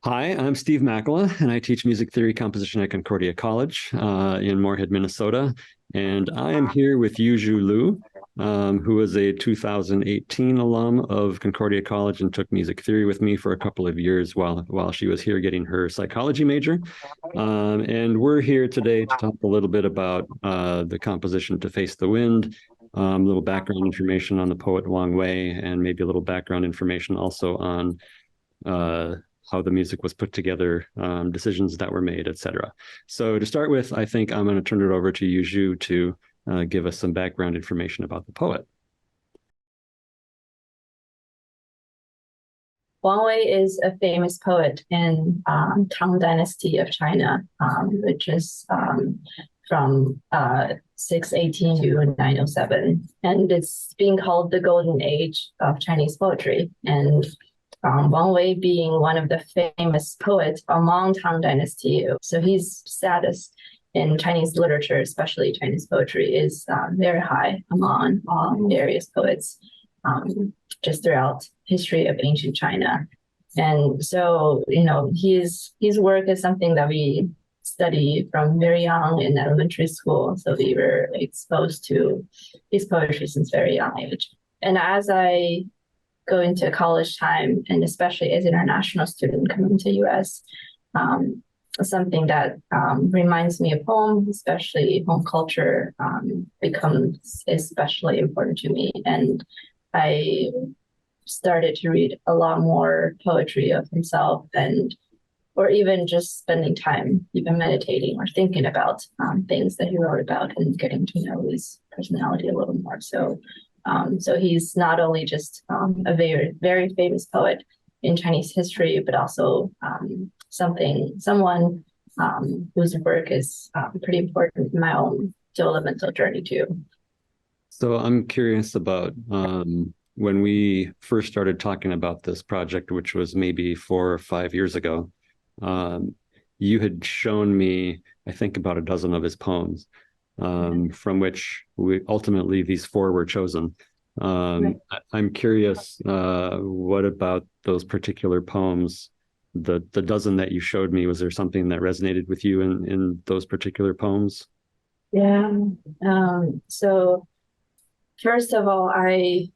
Hi, I'm Steve Makela, and I teach music theory composition at Concordia College in Moorhead, Minnesota. And I am here with Yuzhu Lu, who is a 2018 alum of Concordia College and took music theory with me for a couple of years while she was here getting her psychology major. And we're here today to talk a little bit about the composition To Face the Wind, a little background information on the poet Wang Wei, and maybe a little background information also on how the music was put together, decisions that were made, etc. So to start with, I think I'm going to turn it over to Yuzhu to give us some background information about the poet. Wang Wei is a famous poet in Tang Dynasty of China, which is from 618 to 907. And it's being called the golden age of Chinese poetry. And Wang Wei being one of the famous poets among Tang Dynasty. So his status in Chinese literature, especially Chinese poetry, is very high among various poets just throughout history of ancient China. And so, his work is something that we study from very young in elementary school. So we were exposed to his poetry since very young age. And as I go into college time, and especially as an international student coming to US, something that reminds me of home, especially home culture, becomes especially important to me. And I started to read a lot more poetry of himself, or even just spending time, even meditating or thinking about things that he wrote about and getting to know his personality a little more. So he's not only just a very, very famous poet in Chinese history, but also someone whose work is pretty important in my own developmental journey too. So I'm curious about when we first started talking about this project, which was maybe 4 or 5 years ago. You had shown me, I think, about a dozen of his poems. From which ultimately these 4 were chosen. Right. I'm curious, what about those particular poems, the dozen that you showed me, was there something that resonated with you in those particular poems? Yeah. So first of all, I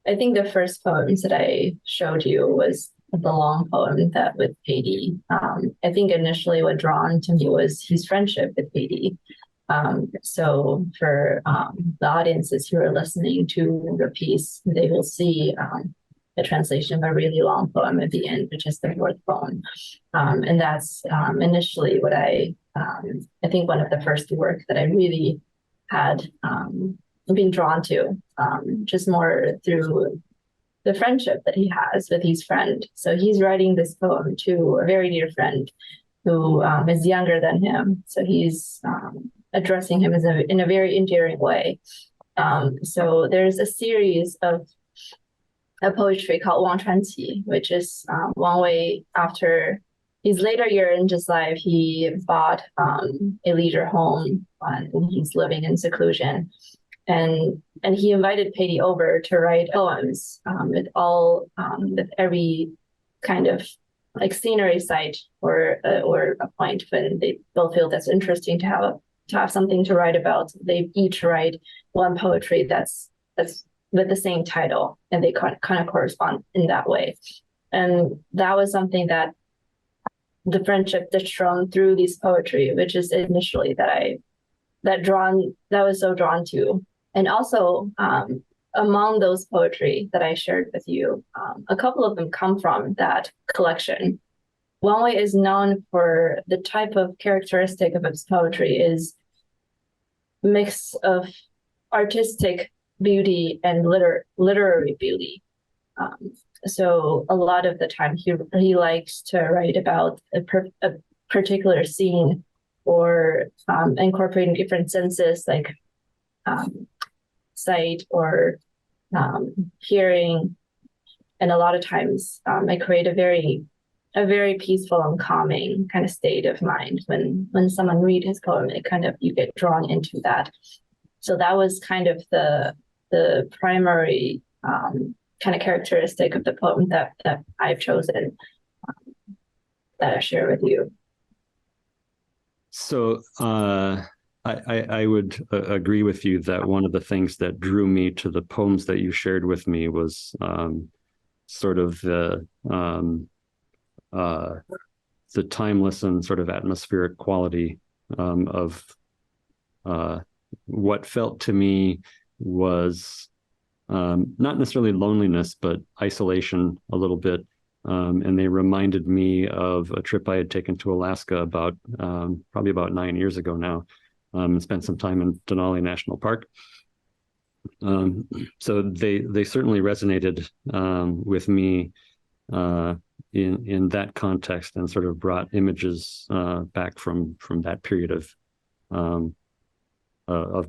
think the first poems that I showed you was the long poem that with Pei. I think initially what drawn to me was his friendship with Pei. So for the audiences who are listening to the piece, they will see a translation of a really long poem at the end, which is the 4th poem. And that's initially what I think one of the first work that I really had been drawn to, just more through the friendship that he has with his friend. So he's writing this poem to a very dear friend who is younger than him. So he's addressing him in a very endearing way. So there's a series of a poetry called Wang Chuanqi, which is Wang Wei. After his later year in his life, he bought a leisure home and he's living in seclusion. And he invited Pei over to write poems with every kind of like scenery site or a point when they both feel that's interesting to have something to write about. They each write one poetry that's with the same title, and they kind of correspond in that way. And that was something that the friendship that's shown through these poetry, which is initially that was so drawn to. And also among those poetry that I shared with you, a couple of them come from that collection. Wang Wei is known for the type of characteristic of his poetry is mix of artistic beauty and literary beauty. So a lot of the time he likes to write about a particular scene or incorporating different senses like sight or hearing. And a lot of times I create a very peaceful and calming kind of state of mind when someone read his poem. You get drawn into that. So that was kind of the primary kind of characteristic of the poem that I've chosen. that I share with you. So I would agree with you that one of the things that drew me to the poems that you shared with me was sort of the timeless and sort of atmospheric quality of what felt to me was not necessarily loneliness, but isolation a little bit. And they reminded me of a trip I had taken to Alaska about probably about 9 years ago now, and spent some time in Denali National Park. So they certainly resonated with me in that context, and sort of brought images back from that period of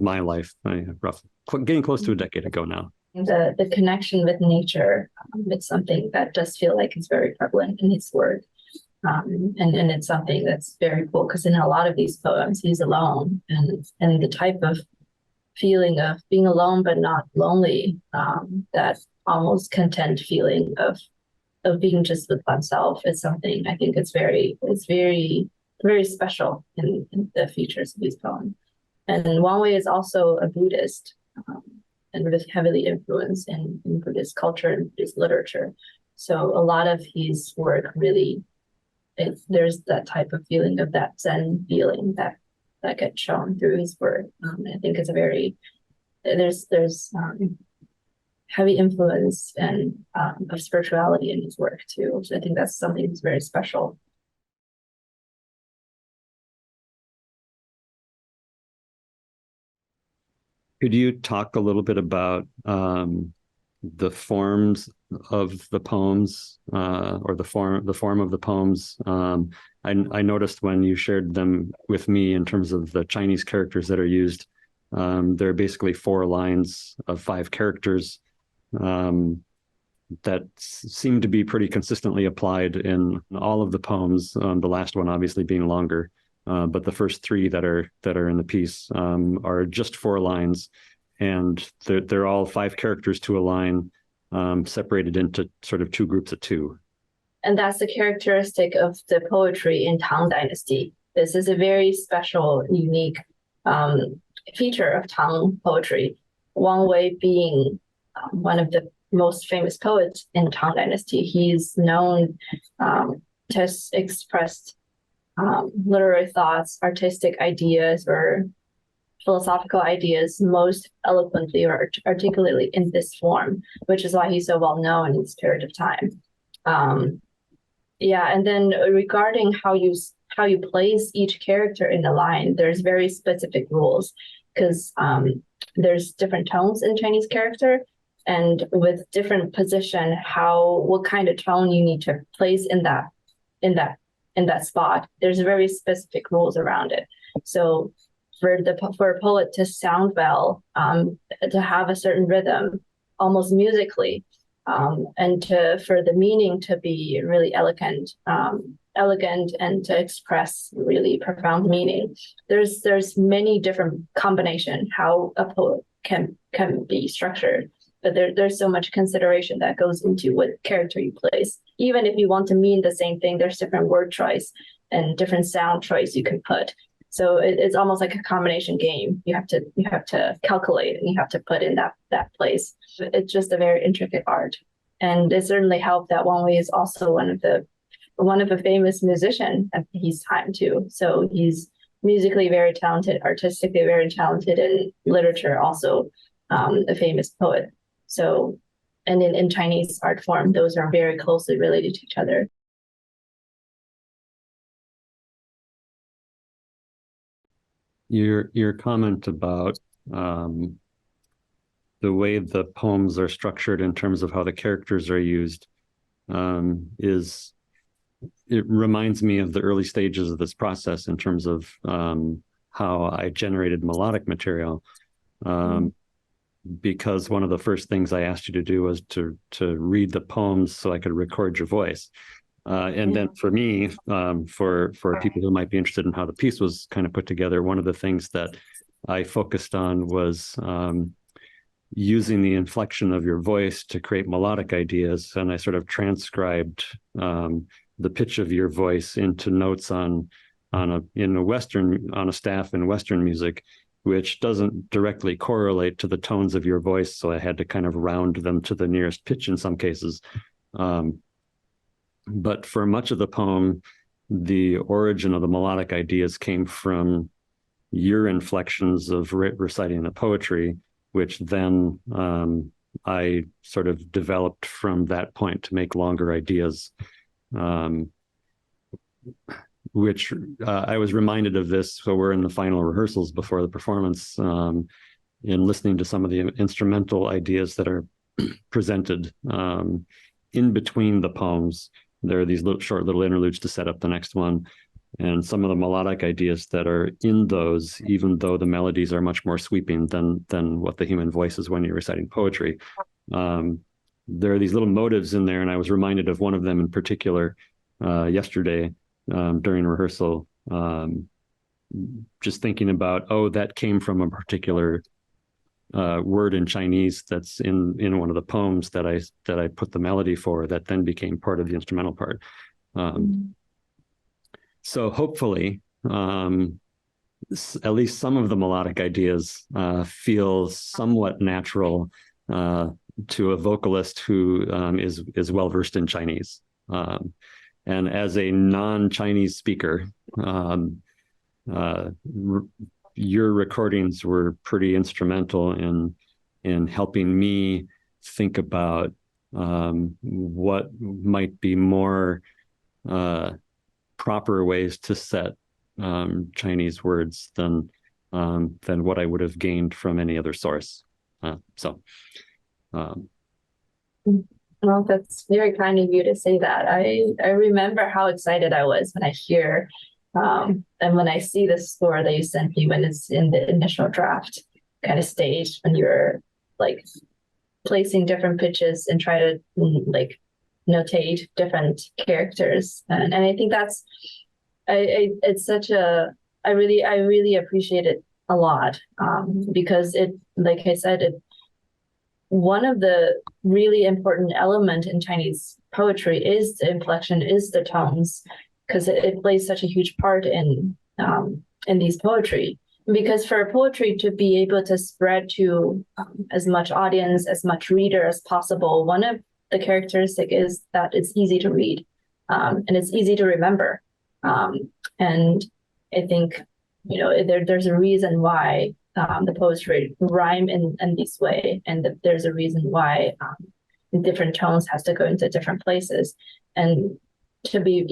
my life, roughly getting close to a decade ago now. The connection with nature, it's something that does feel like it's very prevalent in his work. And it's something that's very cool, because in a lot of these poems, he's alone, and the type of feeling of being alone but not lonely, that almost content feeling of being just with oneself, is something I think it's very very special in the features of these poems. And Wang Wei is also a Buddhist, and really heavily influenced in Buddhist culture and Buddhist literature. So a lot of his work really, there's that type of feeling of that Zen feeling that gets shown through his work. I think it's a very, there's heavy influence and of spirituality in his work too. So I think that's something that's very special. Could you talk a little bit about the forms of the poems, or the form of the poems? I noticed when you shared them with me in terms of the Chinese characters that are used, there are basically 4 lines of 5 characters that seem to be pretty consistently applied in all of the poems. The last one obviously being longer. But the first 3 that are in the piece are just 4 lines, and they're all 5 characters to a line, separated into sort of 2 groups of 2. And that's the characteristic of the poetry in Tang Dynasty. This is a very special, unique feature of Tang poetry. Wang Wei being one of the most famous poets in Tang Dynasty, he's known to express literary thoughts, artistic ideas, or philosophical ideas most eloquently or articulately in this form, which is why he's so well known in this period of time. Yeah, and then regarding how you place each character in the line, there's very specific rules, because there's different tones in Chinese character, and with different position, what kind of tone you need to place in that spot. There's very specific rules around it. So for a poet to sound well, to have a certain rhythm, almost musically, and for the meaning to be really elegant, and to express really profound meaning. There's many different combination how a poet can be structured. But there's so much consideration that goes into what character you place. Even if you want to mean the same thing, there's different word choice and different sound choice you can put. So it's almost like a combination game. You have to calculate, and you have to put in that place. It's just a very intricate art, and it certainly helped that Wang Wei is also one of the famous musicians at his time too. So he's musically very talented, artistically very talented, and literature also a famous poet. So, and in Chinese art form, those are very closely related to each other. Your comment about the way the poems are structured in terms of how the characters are used it reminds me of the early stages of this process in terms of how I generated melodic material. Because one of the first things I asked you to do was to read the poems so I could record your voice. And then for me, for people who might be interested in how the piece was kind of put together, one of the things that I focused on was using the inflection of your voice to create melodic ideas. And I sort of transcribed the pitch of your voice into notes on a staff in Western music, which doesn't directly correlate to the tones of your voice. So I had to kind of round them to the nearest pitch in some cases. But for much of the poem, the origin of the melodic ideas came from your inflections of reciting the poetry, which then I sort of developed from that point to make longer ideas, which I was reminded of this. So we're in the final rehearsals before the performance, in listening to some of the instrumental ideas that are presented in between the poems. There are these short little interludes to set up the next one. And some of the melodic ideas that are in those, even though the melodies are much more sweeping than what the human voice is when you're reciting poetry. There are these little motives in there, and I was reminded of one of them in particular yesterday during rehearsal, just thinking about, oh, that came from a particular word in Chinese that's in one of the poems that I put the melody for, that then became part of the instrumental part. So hopefully, at least some of the melodic ideas feel somewhat natural to a vocalist who is well versed in Chinese. And as a non-Chinese speaker, your recordings were pretty instrumental in helping me think about what might be more proper ways to set Chinese words than what I would have gained from any other source. Well, that's very kind of you to say that. I remember how excited I was when I hear and when I see the score that you sent me when it's in the initial draft kind of stage, when you're like placing different pitches and try to like notate different characters. And I think that's it's such a I really appreciate it a lot, because it, like I said, one of the really important element in Chinese poetry is the inflection, is the tones, because it plays such a huge part in these poetry. Because for poetry to be able to spread to as much audience, as much reader as possible, one of the characteristic is that it's easy to read, and it's easy to remember. And I think, there's a reason why the poetry rhyme in this way, and there's a reason why different tones has to go into different places. And to be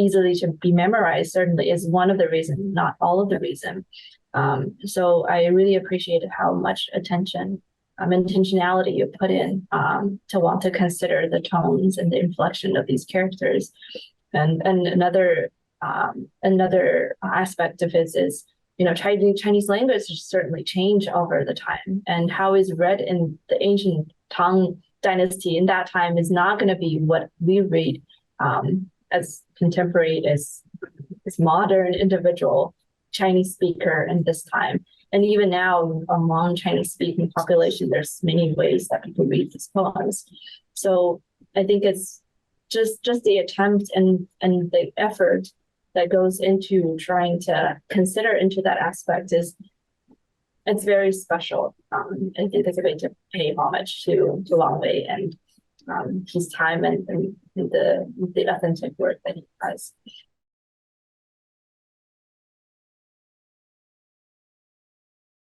memorized certainly is one of the reasons, not all of the reason. So I really appreciated how much intentionality you put in to want to consider the tones and the inflection of these characters. And another aspect of it is, Chinese language certainly changed over the time, and how is read in the ancient Tang dynasty in that time is not going to be what we read as contemporary, as modern individual Chinese speaker in this time. And even now, among Chinese speaking population, there's many ways that people read these poems. So I think it's just the attempt and the effort that goes into trying to consider into that aspect it's very special. I think it's a way to pay homage to Wang Wei and his time and the authentic work that he has.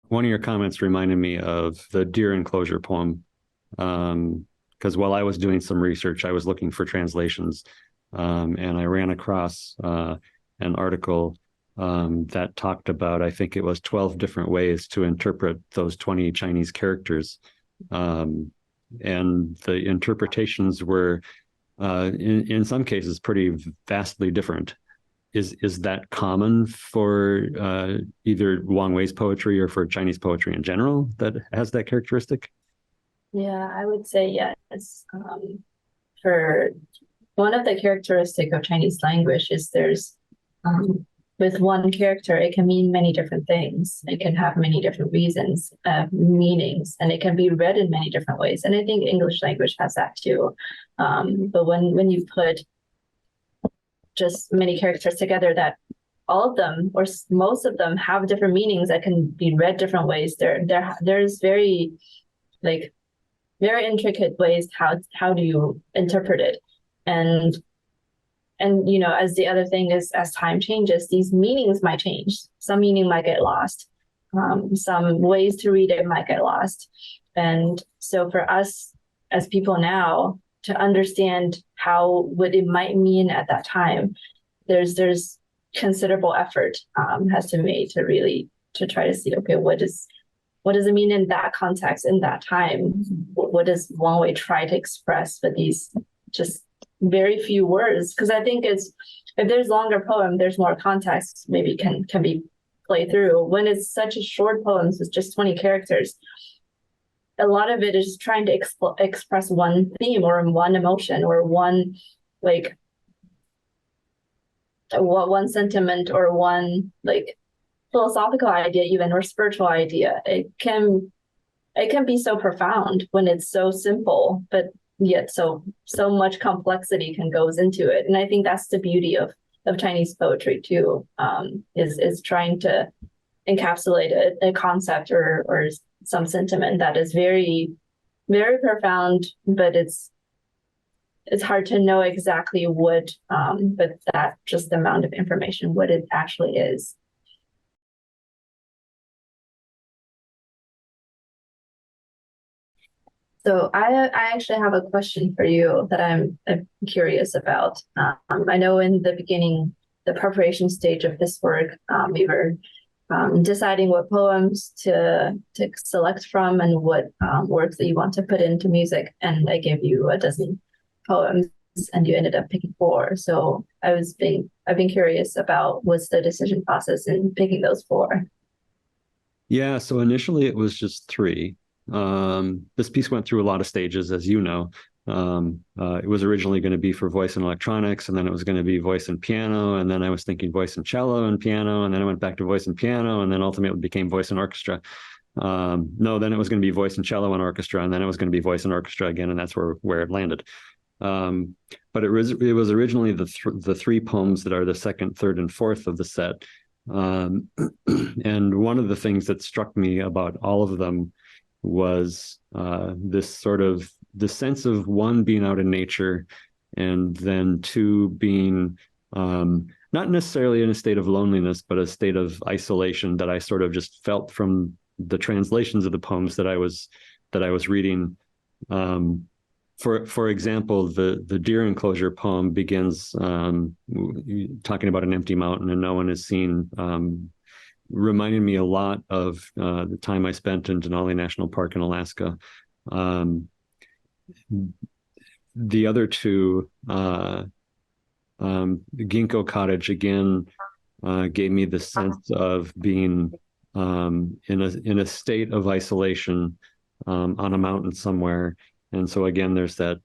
One of your comments reminded me of the Deer Enclosure poem, because while I was doing some research, I was looking for translations, and I ran across an article that talked about, I think it was 12 different ways to interpret those 20 Chinese characters. And the interpretations were, in some cases, pretty vastly different. Is that common for either Wang Wei's poetry or for Chinese poetry in general that has that characteristic? Yeah, I would say yes. For one of the characteristic of Chinese language is there's with one character, it can mean many different things. It can have many different reasons, meanings, and it can be read in many different ways. And I think English language has that too. But when you put just many characters together that all of them or most of them have different meanings that can be read different ways. There's very like very intricate ways how do you interpret it, and you know, as the other thing is, as time changes, these meanings might change. Some meaning might get lost. Some ways to read it might get lost. And so for us as people now to understand what it might mean at that time, there's considerable effort has to be made to really to try to see, okay, what does it mean in that context, in that time? What does Wang Wei try to express with these just very few words? Because I think if there's longer poem, there's more context, maybe can be played through. When it's such a short poems with just 20 characters, a lot of it is trying to express one theme or one emotion or one like one sentiment or one like philosophical idea even, or spiritual idea. It can be so profound when it's so simple, but yet so much complexity goes into it. And I think that's the beauty of Chinese poetry too, is trying to encapsulate a concept or some sentiment that is very, very profound, but it's hard to know exactly what, but that just the amount of information, what it actually is. So I actually have a question for you that I'm curious about. I know in the beginning, the preparation stage of this work, we were deciding what poems to select from and what works that you want to put into music. And I gave you a dozen poems, and you ended up picking 4. So I've been curious about what's the decision process in picking those 4. Yeah, so initially it was just 3. This piece went through a lot of stages, as you know. It was originally going to be for voice and electronics, and then it was going to be voice and piano, and then I was thinking voice and cello and piano, and then I went back to voice and piano, and then ultimately it became voice and orchestra. No, then it was going to be voice and cello and orchestra, and then it was going to be voice and orchestra again, and that's where it landed. But it was originally the 3 poems that are the second, third, and fourth of the set. And one of the things that struck me about all of them was this sort of the sense of, 1, being out in nature, and then 2, being not necessarily in a state of loneliness, but a state of isolation that I sort of just felt from the translations of the poems that I was reading. For example, the Deer Enclosure poem begins talking about an empty mountain and no one is seen, reminded me a lot of the time I spent in Denali National Park in Alaska. The other 2, the Ginkgo Cottage, again, gave me the sense of being in a state of isolation on a mountain somewhere. And so again, there's that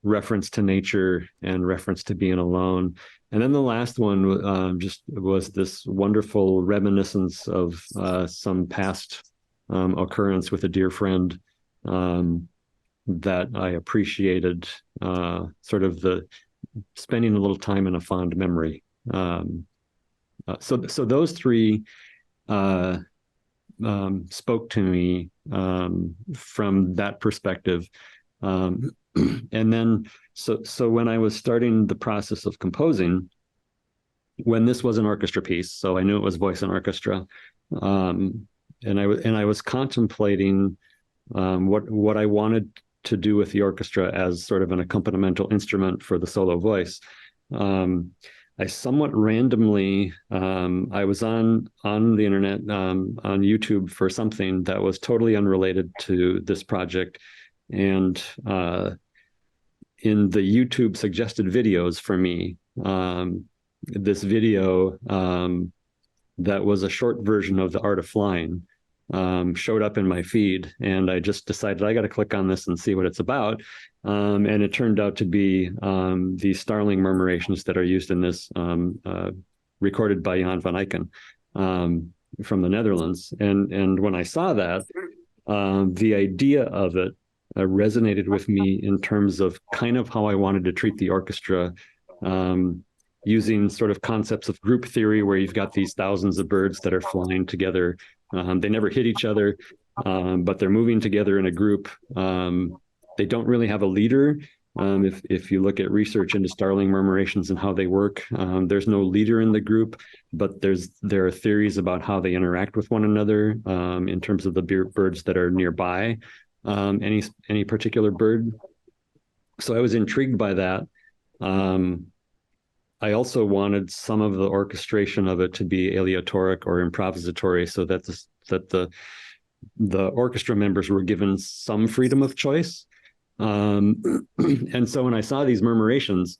reference to nature and reference to being alone. And then the last one just was this wonderful reminiscence of some past occurrence with a dear friend that I appreciated, sort of the spending a little time in a fond memory. So those 3 spoke to me from that perspective. And then, so when I was starting the process of composing, when this was an orchestra piece, so I knew it was voice and orchestra, and I was contemplating what I wanted to do with the orchestra as sort of an accompanimental instrument for the solo voice. I somewhat randomly, I was on the internet, on YouTube for something that was totally unrelated to this project. And in the YouTube suggested videos for me, this video that was a short version of The Art of Flying showed up in my feed, and I just decided I got to click on this and see what it's about. And it turned out to be the starling murmurations that are used in this, recorded by Jan van IJken from the Netherlands. And when I saw that, the idea of it resonated with me in terms of kind of how I wanted to treat the orchestra, using sort of concepts of group theory, where you've got these thousands of birds that are flying together. They never hit each other, but they're moving together in a group. They don't really have a leader. If you look at research into starling murmurations and how they work, there's no leader in the group, but there are theories about how they interact with one another, in terms of the birds that are nearby, any particular bird. So I was intrigued by that. I also wanted some of the orchestration of it to be aleatoric or improvisatory, so that the orchestra members were given some freedom of choice. And so when I saw these murmurations,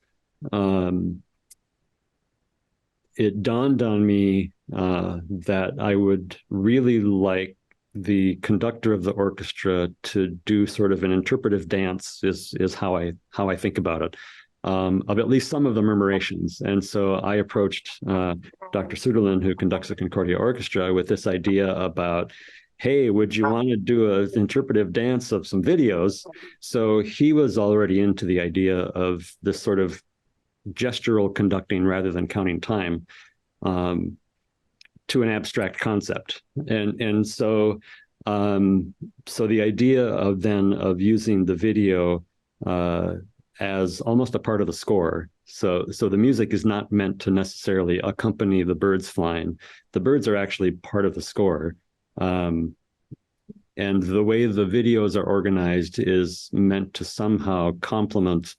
it dawned on me that I would really like the conductor of the orchestra to do sort of an interpretive dance, is how I think about it, of at least some of the murmurations. And so I approached Dr. Suderlin, who conducts the Concordia Orchestra, with this idea about, hey, would you want to do an interpretive dance of some videos? So he was already into the idea of this sort of gestural conducting rather than counting time, to an abstract concept. And so the idea of using the video as almost a part of the score. So the music is not meant to necessarily accompany the birds flying. The birds are actually part of the score. And the way the videos are organized is meant to somehow complement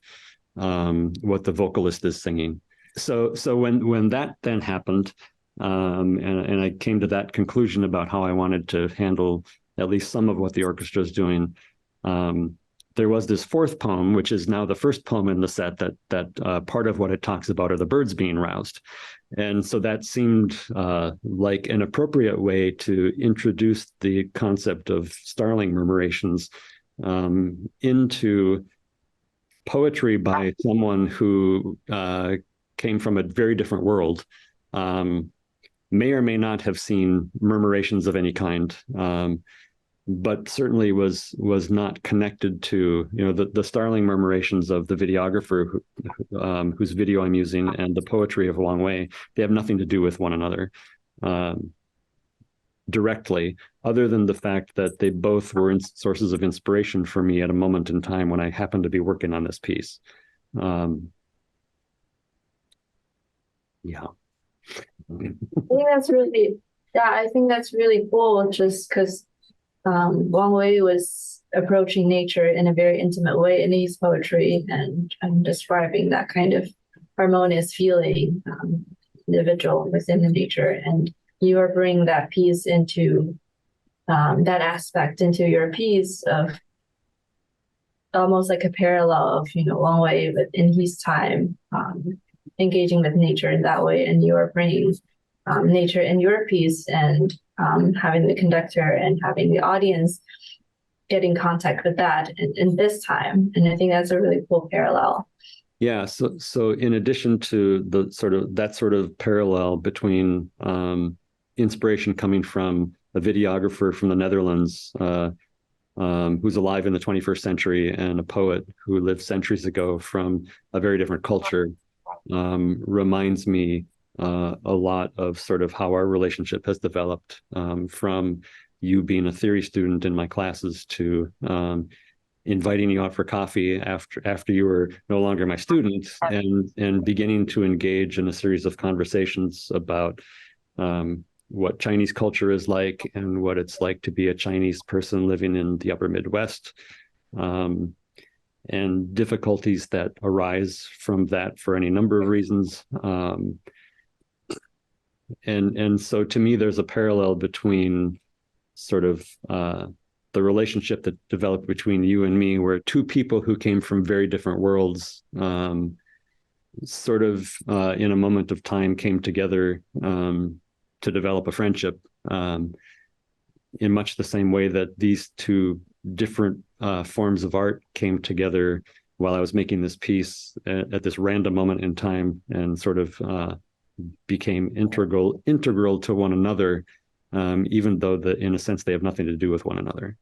what the vocalist is singing. So when that then happened, and I came to that conclusion about how I wanted to handle at least some of what the orchestra is doing, there was this fourth poem, which is now the first poem in the set, that part of what it talks about are the birds being roused. And so that seemed like an appropriate way to introduce the concept of starling murmurations into poetry by someone who came from a very different world, may or may not have seen murmurations of any kind, but certainly was not connected to, the starling murmurations of the videographer whose video I'm using, and the poetry of Wang Wei. They have nothing to do with one another directly, other than the fact that they both were sources of inspiration for me at a moment in time when I happened to be working on this piece. Yeah. I think that's really cool, just because Wang Wei was approaching nature in a very intimate way in his poetry, and describing that kind of harmonious feeling, individual within the nature. And you are bringing that piece into that aspect into your piece, of almost like a parallel of Wang Wei, but in his time, engaging with nature in that way. And you are bringing nature in your piece, and having the conductor and having the audience get in contact with that in this time. And I think that's a really cool parallel. Yeah. So in addition to the sort of parallel between inspiration coming from a videographer from the Netherlands, who's alive in the 21st century, and a poet who lived centuries ago from a very different culture, reminds me a lot of sort of how our relationship has developed, from you being a theory student in my classes to inviting you out for coffee after you were no longer my student, and beginning to engage in a series of conversations about what Chinese culture is like, and what it's like to be a Chinese person living in the upper Midwest, and difficulties that arise from that for any number of reasons. And so to me, there's a parallel between sort of the relationship that developed between you and me, where two people who came from very different worlds, sort of in a moment of time came together to develop a friendship, in much the same way that these two different forms of art came together while I was making this piece at this random moment in time, and sort of became integral to one another, even though in a sense they have nothing to do with one another.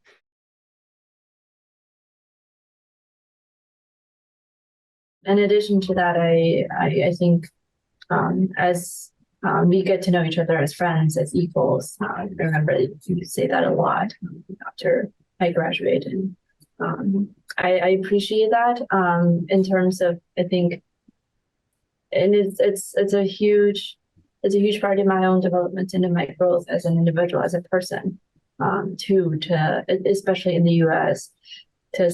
in addition to that, I think as we get to know each other as friends, as equals. I remember you say that a lot after I graduated. I appreciate that in terms of, I think, and it's a huge part of my own development and in my growth as an individual, as a person, to especially in the US, to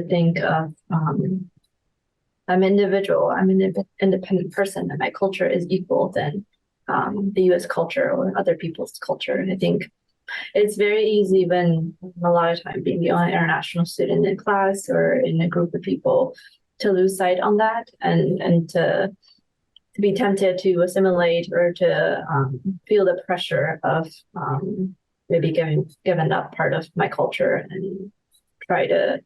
think of I'm an individual, I'm an independent person, and my culture is equal than the US culture or other people's culture. And I think it's very easy when a lot of time being the only international student in class or in a group of people to lose sight on that and to be tempted to assimilate or to feel the pressure of maybe giving up part of my culture and try to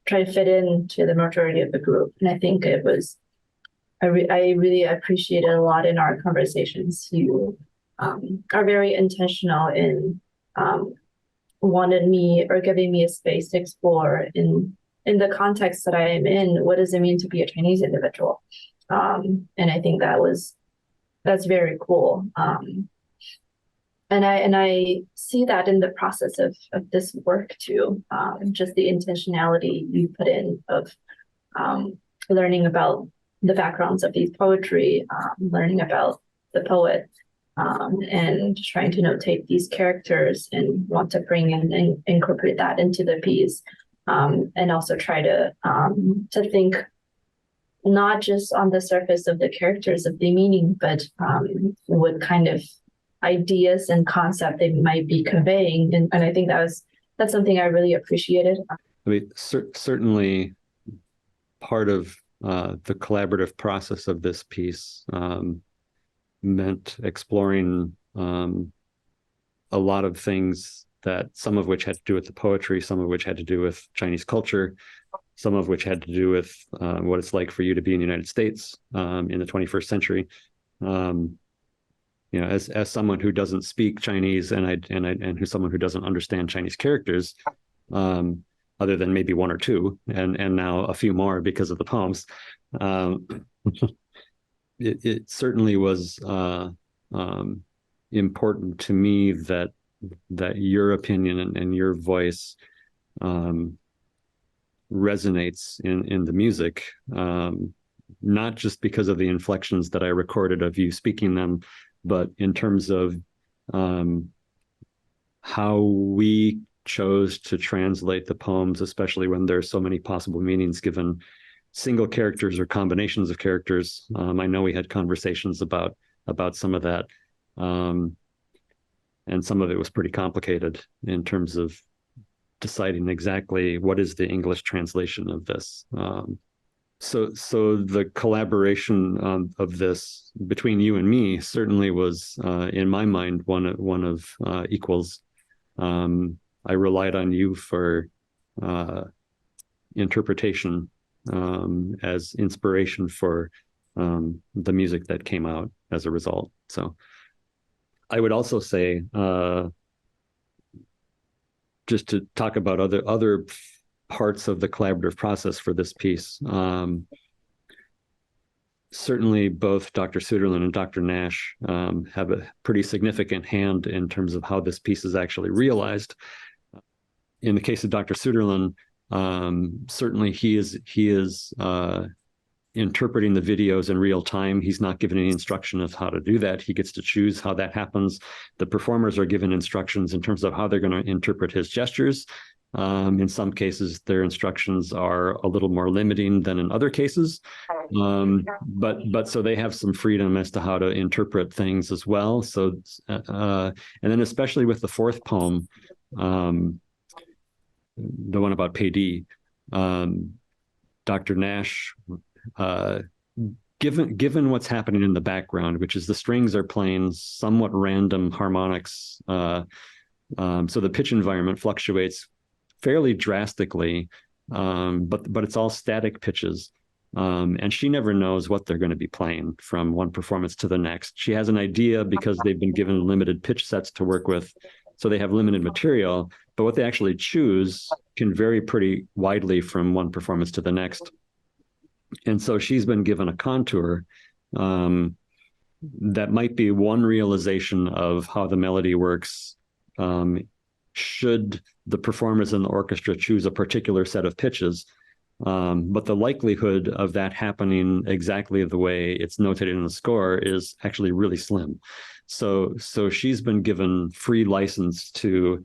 fit into the majority of the group. And I think it was I really appreciated a lot in our conversations. You are very intentional in wanted me or giving me a space to explore in the context that I am in. What does it mean to be a Chinese individual? And I think that's very cool. And I see that in the process of this work too. Just the intentionality you put in of learning about the backgrounds of these poetry, learning about the poet, and trying to notate these characters and want to bring in and incorporate that into the piece, and also try to think not just on the surface of the characters of the meaning, but what kind of ideas and concept they might be conveying. And I think that's something I really appreciated. I mean, certainly part of the collaborative process of this piece meant exploring a lot of things, that some of which had to do with the poetry, some of which had to do with Chinese culture, some of which had to do with what it's like for you to be in the United States in the 21st century. You know, as someone who doesn't speak Chinese and who's someone who doesn't understand Chinese characters, other than maybe one or two, and now a few more because of the poems, it certainly was important to me that your opinion and your voice resonates in the music, not just because of the inflections that I recorded of you speaking them, but in terms of how we chose to translate the poems, especially when there's so many possible meanings given single characters or combinations of characters. I know we had conversations about some of that, and some of it was pretty complicated in terms of deciding exactly what is the English translation of this. So the collaboration of this between you and me certainly was, in my mind, one of equals. I relied on you for interpretation as inspiration for the music that came out as a result. So I would also say, just to talk about other parts of the collaborative process for this piece, certainly both Dr. Suderlin and Dr. Nash have a pretty significant hand in terms of how this piece is actually realized. In the case of Dr. Suderlin, certainly he is interpreting the videos in real time. He's not given any instruction of how to do that. He gets to choose how that happens. The performers are given instructions in terms of how they're going to interpret his gestures. In some cases, their instructions are a little more limiting than in other cases. But so they have some freedom as to how to interpret things as well. So, and then especially with the fourth poem, the one about Pei, Dr. Nash, given what's happening in the background, which is the strings are playing somewhat random harmonics, so the pitch environment fluctuates fairly drastically, but it's all static pitches, and she never knows what they're going to be playing from one performance to the next. She has an idea because they've been given limited pitch sets to work with, so they have limited material, but what they actually choose can vary pretty widely from one performance to the next. And so she's been given a contour that might be one realization of how the melody works, should the performers in the orchestra choose a particular set of pitches. But the likelihood of that happening exactly the way it's notated in the score is actually really slim. So she's been given free license to,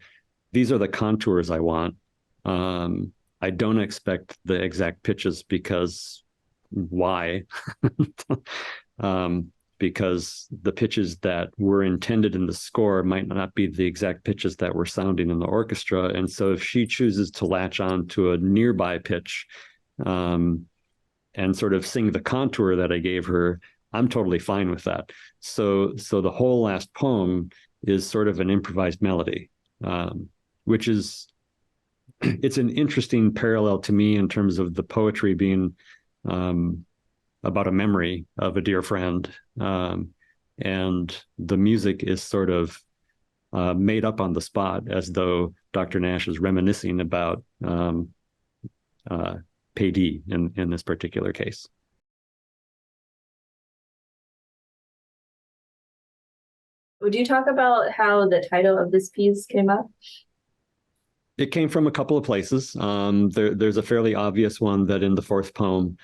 these are the contours I want. I don't expect the exact pitches, because why? Because the pitches that were intended in the score might not be the exact pitches that were sounding in the orchestra. And so if she chooses to latch on to a nearby pitch and sort of sing the contour that I gave her, I'm totally fine with that. So the whole last poem is sort of an improvised melody, which is, it's an interesting parallel to me in terms of the poetry being about a memory of a dear friend. And the music is sort of made up on the spot, as though Dr. Nash is reminiscing about Pei in this particular case. Would you talk about how the title of this piece came up? It came from a couple of places. There's a fairly obvious one that in the fourth poem,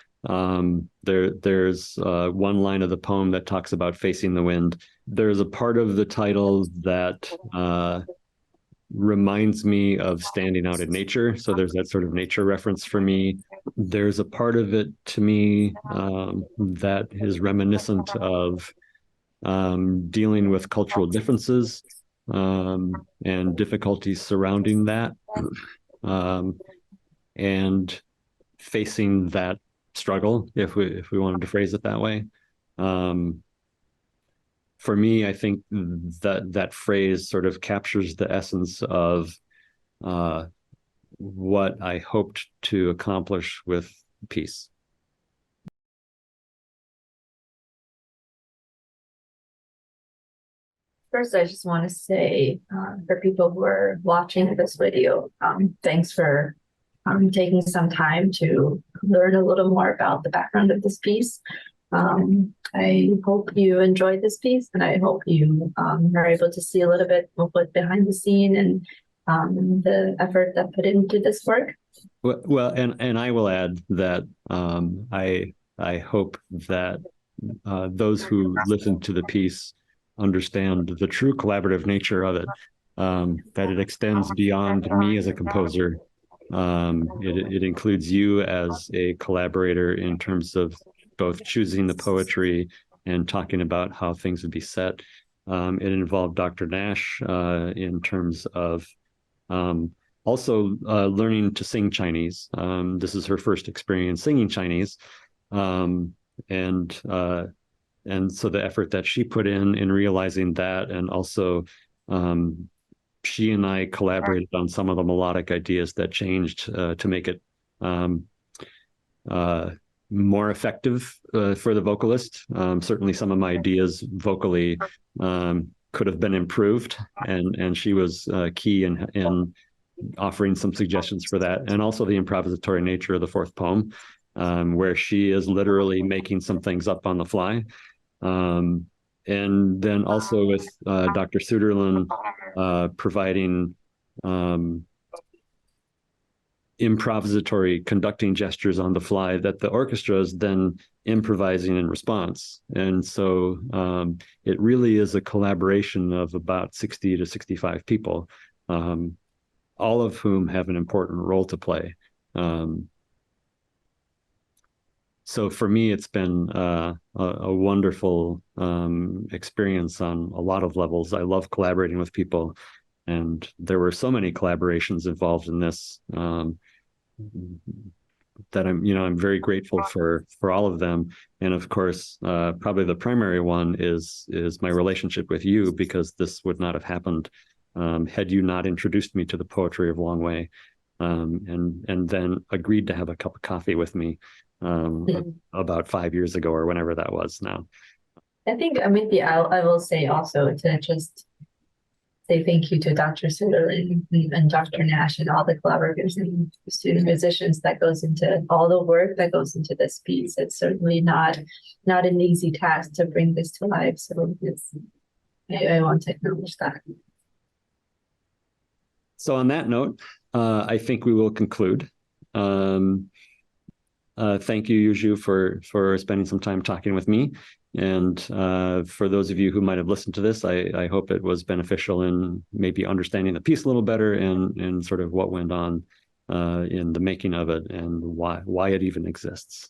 there's one line of the poem that talks about facing the wind. There's a part of the title that reminds me of standing out in nature. So there's that sort of nature reference for me. There's a part of it to me that is reminiscent of dealing with cultural differences and difficulties surrounding that, and facing that struggle, if we wanted to phrase it that way. For me, I think that phrase sort of captures the essence of what I hoped to accomplish with peace. First, I just want to say for people who are watching this video, thanks for taking some time to learn a little more about the background of this piece. I hope you enjoyed this piece, and I hope you are able to see a little bit of what's behind the scene and the effort that put into this work. Well, and I will add that I hope that those who listen to the piece understand the true collaborative nature of it, that it extends beyond me as a composer. It includes you as a collaborator in terms of both choosing the poetry and talking about how things would be set. It involved Dr. Nash in terms of also learning to sing Chinese. This is her first experience singing Chinese. And so the effort that she put in realizing that, and also she and I collaborated on some of the melodic ideas that changed to make it more effective for the vocalist. Certainly some of my ideas vocally could have been improved, and she was key in offering some suggestions for that, and also the improvisatory nature of the fourth poem, where she is literally making some things up on the fly. And then also with Dr. Suderlin providing improvisatory conducting gestures on the fly that the orchestra is then improvising in response. And so it really is a collaboration of about 60 to 65 people, all of whom have an important role to play. So for me, it's been a wonderful experience on a lot of levels. I love collaborating with people, and there were so many collaborations involved in this that I'm very grateful for all of them. And of course, probably the primary one is my relationship with you, because this would not have happened had you not introduced me to the poetry of Wang Wei, and then agreed to have a cup of coffee with me about 5 years ago, or whenever that was now. I think maybe I will say also to just say thank you to Dr. Suter and Dr. Nash and all the collaborators and student musicians that goes into all the work that goes into this piece. It's certainly not an easy task to bring this to life. So I want to acknowledge that. So on that note, I think we will conclude. Thank you, Yuzhu, for spending some time talking with me. And for those of you who might have listened to this, I hope it was beneficial in maybe understanding the piece a little better and sort of what went on in the making of it and why it even exists.